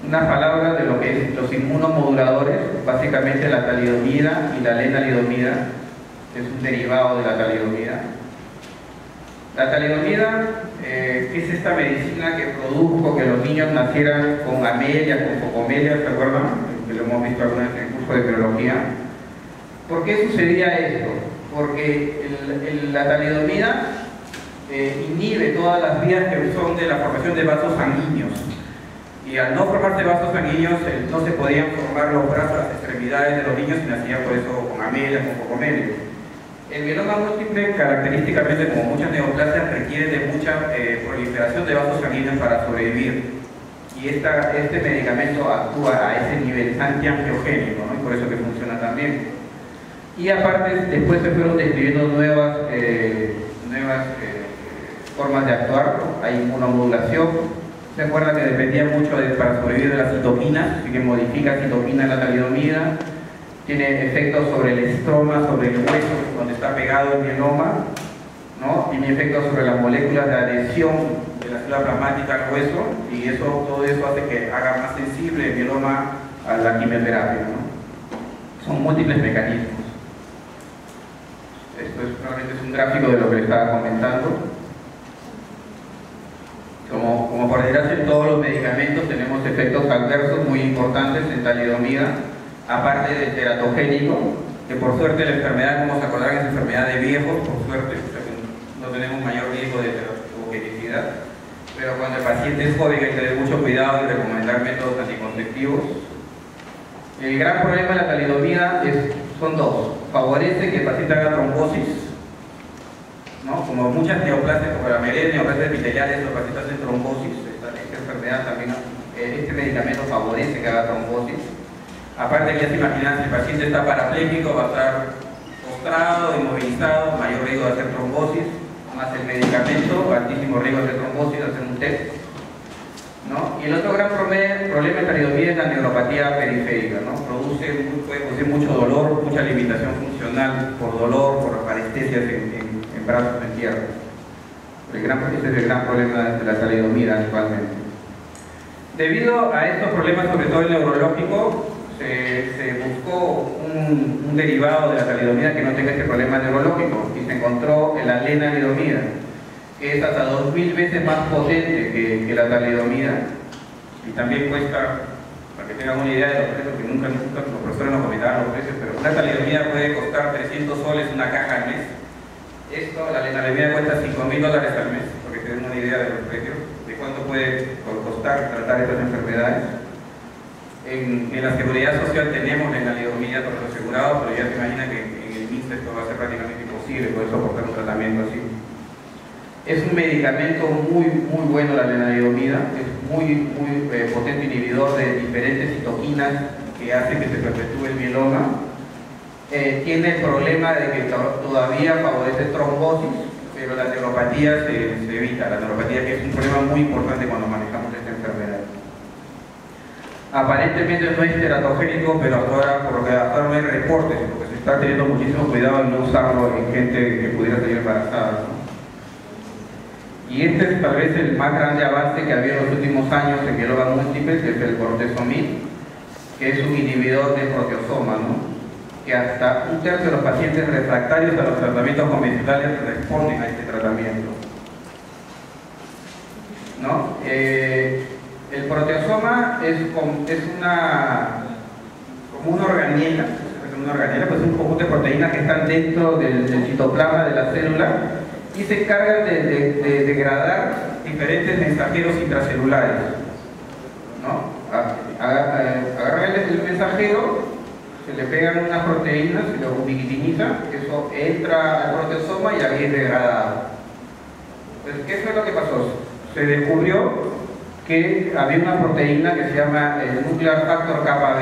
Una palabra de lo que es los inmunomoduladores: básicamente la talidomida y la lenalidomida, que es un derivado de la talidomida. La talidomida es esta medicina que produjo que los niños nacieran con amelias, con focomelias, ¿se acuerdan? Que lo hemos visto alguna vez en el curso de biología. ¿Por qué sucedía esto? Porque la talidomida inhibe todas las vías que son de la formación de vasos sanguíneos. Y al no formarse vasos sanguíneos, no se podían formar los brazos, las extremidades de los niños, y nacían por eso con amelias, con focomelias. El mieloma múltiple, característicamente, como muchas neoplasias, requiere de mucha proliferación de vasos sanguíneos para sobrevivir. Y este medicamento actúa a ese nivel antiangiogénico, ¿no? Y por eso que funciona tan bien. Y aparte, después se fueron describiendo nuevas formas de actuar, ¿no? Hay inmunomodulación. ¿Se acuerdan que dependía mucho para sobrevivir de la citokina? Así que modifica citokina en la talidomida. Tiene efectos sobre el estroma, sobre el hueso, donde está pegado el mieloma, ¿no? Tiene efectos sobre las moléculas de adhesión de la célula plasmática al hueso, y todo eso hace que haga más sensible el mieloma a la quimioterapia, ¿no? Son múltiples mecanismos. Esto realmente es un gráfico de lo que les estaba comentando. Como por desgracia en todos los medicamentos tenemos efectos adversos muy importantes en talidomida. Aparte del teratogénico, que por suerte la enfermedad, como se acordarán, es enfermedad de viejos, por suerte, o sea que no tenemos mayor riesgo de teratogenicidad. Pero cuando el paciente es joven hay que tener mucho cuidado y recomendar métodos anticonceptivos. El gran problema de la talidomida son dos: favorece que el paciente haga trombosis, ¿no? Como muchas neoplasias, como la mayoría de neoplasias epiteliales, los pacientes hacen trombosis. Esta enfermedad también, este medicamento favorece que haga trombosis. Aparte, que ya se imaginan, si el paciente está parapléjico, va a estar postrado, inmovilizado, mayor riesgo de hacer trombosis, más el medicamento, altísimo riesgo de hacer trombosis, hacer un TET, ¿no? Y el otro gran problema en talidomida es la neuropatía periférica, ¿no? Puede producir mucho dolor, mucha limitación funcional por dolor, por parestesias en brazos, en piernas. Ese es el gran problema de la talidomida actualmente. Debido a estos problemas, sobre todo el neurológico, se buscó un derivado de la talidomida que no tenga este problema neurológico y se encontró la lenalidomida, que es hasta 2000 veces más potente que la talidomida y también cuesta, para que tengan una idea de los precios, que nunca los profesores nos comentaban los precios, pero una talidomida puede costar 300 soles una caja al mes. La lenalidomida cuesta $5.000 al mes, para que tengan una idea de los precios, de cuánto puede costar tratar estas enfermedades. En la seguridad social tenemos lenalidomida para los asegurados, pero ya se imagina que en el MINSA esto va a ser prácticamente imposible poder soportar un tratamiento así. Es un medicamento muy bueno la lenalidomida, es muy potente inhibidor de diferentes citoquinas que hacen que se perpetúe el mieloma. Tiene el problema de que todavía favorece trombosis, pero la neuropatía se evita, la neuropatía que es un problema muy importante cuando manejamos esta enfermedad. Aparentemente no es teratogénico, pero por lo que ahora no hay reportes, porque se está teniendo muchísimo cuidado en no usarlo en gente que pudiera salir embarazada, ¿no? Y este es tal vez el más grande avance que ha habido en los últimos años en mieloma múltiple, que es el bortezomib, que es un inhibidor del proteasoma, ¿no? Que hasta un tercio de los pacientes refractarios a los tratamientos convencionales responden a este tratamiento, ¿no? El proteasoma es como una organela, pues es un conjunto de proteínas que están dentro del citoplasma de la célula y se encargan de degradar diferentes mensajeros intracelulares, ¿no? Agarran el mensajero, se le pegan unas proteínas, se lo ubiquitiniza, eso entra al proteasoma y ahí es degradado. Entonces, ¿qué fue lo que pasó? Se descubrió que había una proteína que se llama el nuclear factor kappa B,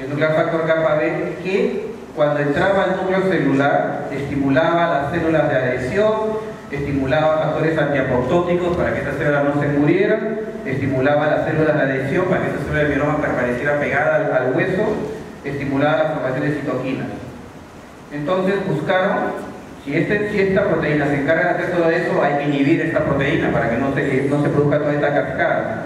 el nuclear factor kappa B, que cuando entraba al núcleo celular estimulaba las células de adhesión, estimulaba factores antiapoptóticos para que estas células no se murieran, estimulaba las células de adhesión para que esta célula de mieloma permaneciera pegada al hueso, estimulaba la formación de citoquinas. Entonces buscaron, si esta proteína se encarga de hacer todo eso, hay que inhibir esta proteína para que no se produzca toda esta cascada.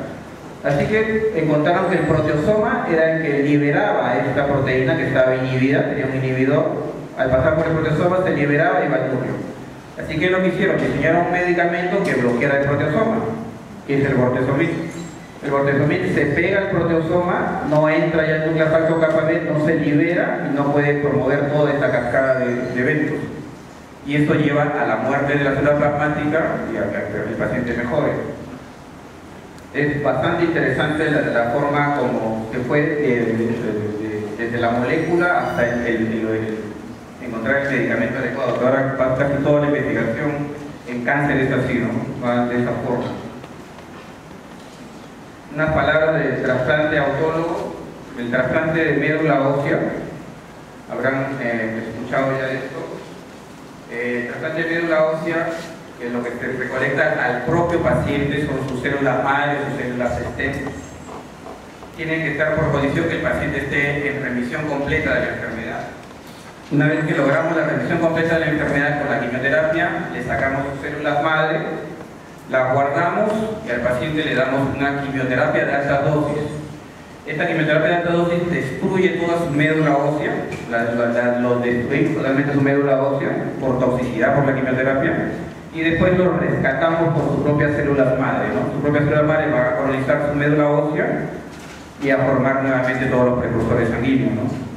Así que encontraron que el proteasoma era el que liberaba esta proteína que estaba inhibida, tenía un inhibidor, al pasar por el proteasoma se liberaba y iba al núcleo. Así que lo que hicieron, diseñaron un medicamento que bloqueara el proteasoma, que es el bortezomib. El bortezomib se pega al proteasoma, no entra ya el nuclear factor kappa B, no se libera y no puede promover toda esta cascada de eventos. Y esto lleva a la muerte de la célula plasmática y a que el paciente mejore. Es bastante interesante la forma como se fue desde la molécula hasta encontrar el medicamento adecuado. Ahora casi toda la investigación en cáncer es así, ¿no? Va de esa forma. Unas palabras del trasplante autólogo, el trasplante de médula ósea. Habrán escuchado ya de esto. El trasplante de médula ósea, que es lo que se recolecta al propio paciente, son sus células madre, sus células stem. Tienen que estar por condición que el paciente esté en remisión completa de la enfermedad. Una vez que logramos la remisión completa de la enfermedad con la quimioterapia, le sacamos sus células madre, las guardamos y al paciente le damos una quimioterapia de alta dosis. Esta quimioterapia de alta dosis destruye toda su médula ósea, lo destruimos totalmente su médula ósea por toxicidad por la quimioterapia y después lo rescatamos por sus propias células madre, ¿no? Sus propias células madre van a colonizar su médula ósea y a formar nuevamente todos los precursores sanguíneos, ¿no?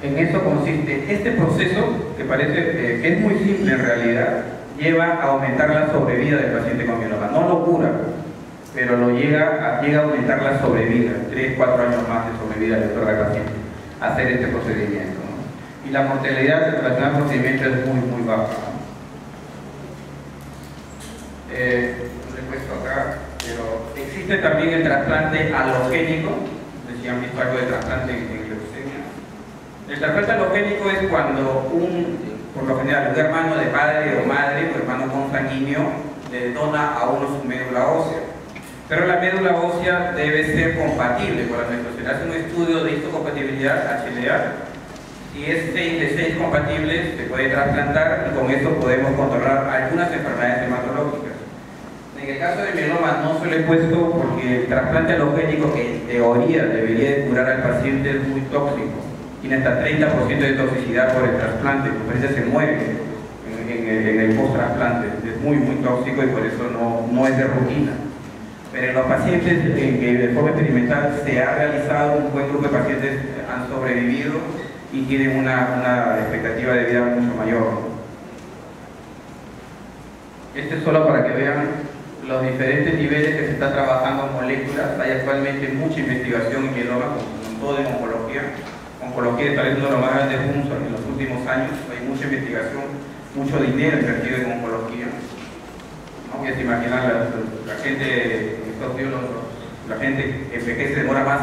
En eso consiste este proceso, que parece que es muy simple en realidad, lleva a aumentar la sobrevida del paciente con mieloma. No lo cura, pero llega a aumentar la sobrevida, 3-4 años más de sobrevida le otorga al paciente hacer este procedimiento, ¿no? Y la mortalidad relacionada al procedimiento es muy baja, ¿no? No le he puesto acá, pero existe también el trasplante halogénico. No sé si han visto algo de trasplante en leucemia. El trasplante halogénico es cuando por lo general, un hermano de padre o madre, o hermano consanguíneo, le dona a uno su médula ósea. Pero la médula ósea debe ser compatible con la nuestra. Se hace un estudio de histocompatibilidad, HLA. Si es 6 de 6 compatibles, se puede trasplantar y con eso podemos controlar algunas enfermedades hematológicas. En el caso del mieloma no se lo he puesto porque el trasplante alogénico, que en teoría debería de curar al paciente, es muy tóxico. Tiene hasta 30% de toxicidad por el trasplante, el paciente se muere en el post-trasplante. Es muy tóxico y por eso no es de rutina. Pero en los pacientes en que de forma experimental se ha realizado, un buen grupo de pacientes han sobrevivido y tienen una expectativa de vida mucho mayor. Este es solo para que vean los diferentes niveles que se está trabajando en moléculas. Hay actualmente mucha investigación en mieloma, como todo en oncología. Oncología está siendo lo más grande en los últimos años. Hay mucha investigación, mucho dinero invertido en oncología. ¿No? Ya se imaginan la gente, la gente envejece, demora más,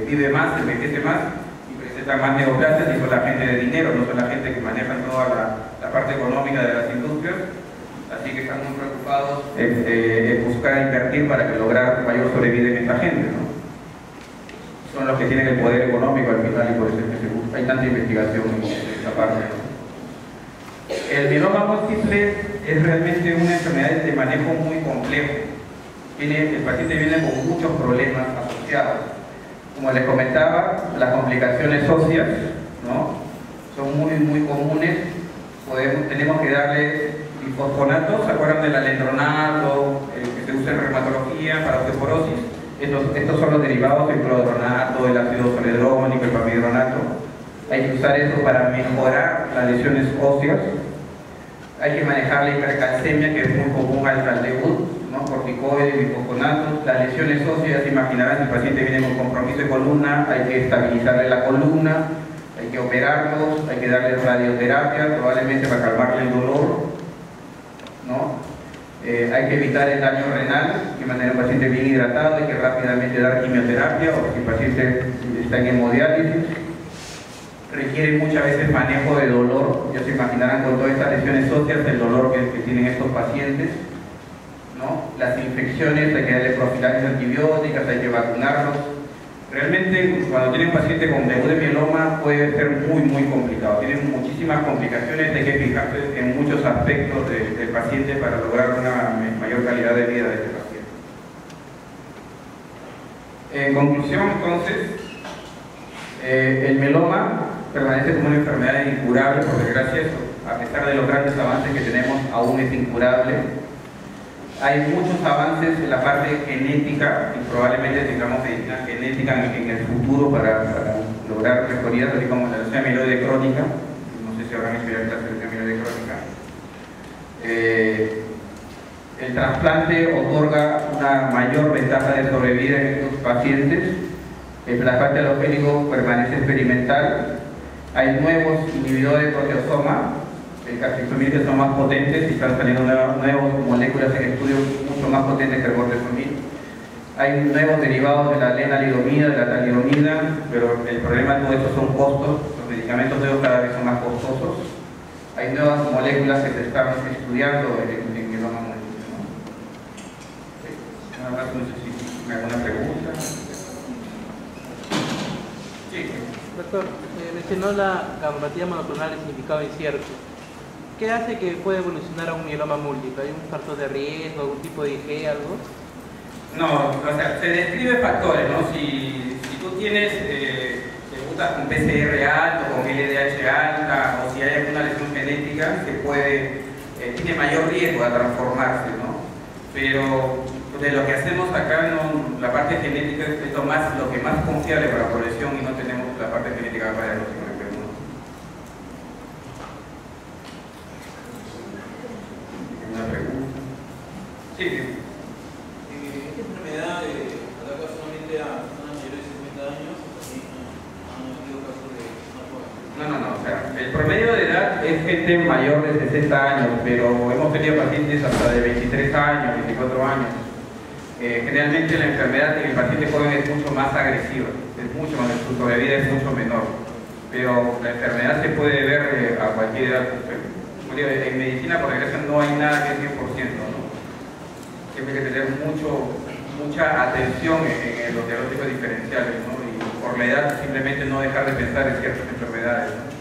vive más, envejece más y presenta más neoplasias, y son la gente de dinero, no son la gente que maneja toda la parte económica de las industrias. Así que están muy preocupados en buscar invertir para que lograr mayor sobrevida en esta gente, ¿no? Son los que tienen el poder económico al final y por eso es que se busca. Hay tanta investigación en esta parte, ¿no? El mieloma múltiple es realmente una enfermedad de manejo muy complejo. El paciente viene con muchos problemas asociados. Como les comentaba, las complicaciones óseas, ¿no? Son muy comunes. Tenemos que darle bifosfonatos, ¿se acuerdan del alendronato que se usa en reumatología para osteoporosis? Estos son los derivados del clodronato, el ácido zoledrónico, el pamidronato. Hay que usar eso para mejorar las lesiones óseas. Hay que manejar la hipercalcemia, que es muy común al debut, ¿no? Corticoides, bifosfonatos. Las lesiones óseas, se imaginarán, si el paciente viene con compromiso de columna, hay que estabilizarle la columna, hay que operarlos, hay que darle radioterapia, probablemente para calmarle el dolor, ¿no? Hay que evitar el daño renal, hay que mantener al paciente bien hidratado, hay que rápidamente dar quimioterapia, o si el paciente está en hemodiálisis. Requiere muchas veces manejo de dolor. Ya se imaginarán con todas estas lesiones óseas el dolor que tienen estos pacientes, ¿no? Las infecciones, hay que darle profilaxis antibióticas, hay que vacunarlos. Realmente cuando tienen un paciente con debut de mieloma puede ser muy complicado. Tienen muchísimas complicaciones, hay que fijarse en muchos aspectos del paciente para lograr una mayor calidad de vida de este paciente. En conclusión, entonces, el mieloma permanece como una enfermedad incurable, por desgracia. A pesar de los grandes avances que tenemos, aún es incurable. Hay muchos avances en la parte genética y probablemente tengamos medicina genética en el futuro para lograr mejorías, así como la leucemia amiloide crónica. No sé si habrán estudiado la leucemia amiloide crónica. El trasplante otorga una mayor ventaja de sobrevida en estos pacientes. El trasplante alogénico permanece experimental. Hay nuevos inhibidores de proteasoma, el carfilzomib, que son más potentes y están saliendo nuevas moléculas en estudio mucho más potentes que el bortezomib. Hay nuevos derivados de la lenalidomida, de la talidomida, pero el problema de todo esto son costos. Los medicamentos nuevos cada vez son más costosos. Hay nuevas moléculas que se están estudiando en mieloma múltiple, ¿no? Nada más, no sé si me hago una pregunta. Sí. Doctor, mencionó la gammopatía monoclonal de significado incierto. ¿Qué hace que pueda evolucionar a un mieloma múltiple? ¿Hay un factor de riesgo, algún tipo de IG, algo? No, o sea, se describe factores, ¿no? Si tú tienes, debutas con PCR alto, con LDH alta, o si hay alguna lesión genética, tiene mayor riesgo de transformarse, ¿no? Pero de lo que hacemos acá, la parte genética es lo que más confiable para la población y no tenemos la parte genética para diagnóstico en el Perú, ¿no? ¿Una pregunta? Sí. ¿Esta enfermedad ataca solamente a personas mayores de 50 años? ¿Sí? ¿Han habido casos de más jóvenes? No, o sea, el promedio de edad es gente mayor de 60 años, pero hemos tenido pacientes hasta de 23 años, 24 años. Generalmente la enfermedad en el paciente joven es mucho más agresiva, su sobrevida es mucho menor, pero la enfermedad se puede ver a cualquier edad. En medicina, por desgracia, no hay nada que es 100%, ¿no? siempre hay que tener mucha atención en los diagnósticos diferenciales, ¿no? Y por la edad simplemente no dejar de pensar en ciertas enfermedades, ¿no?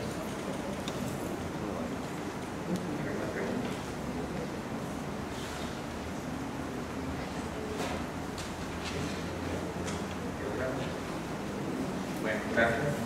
Bueno, gracias.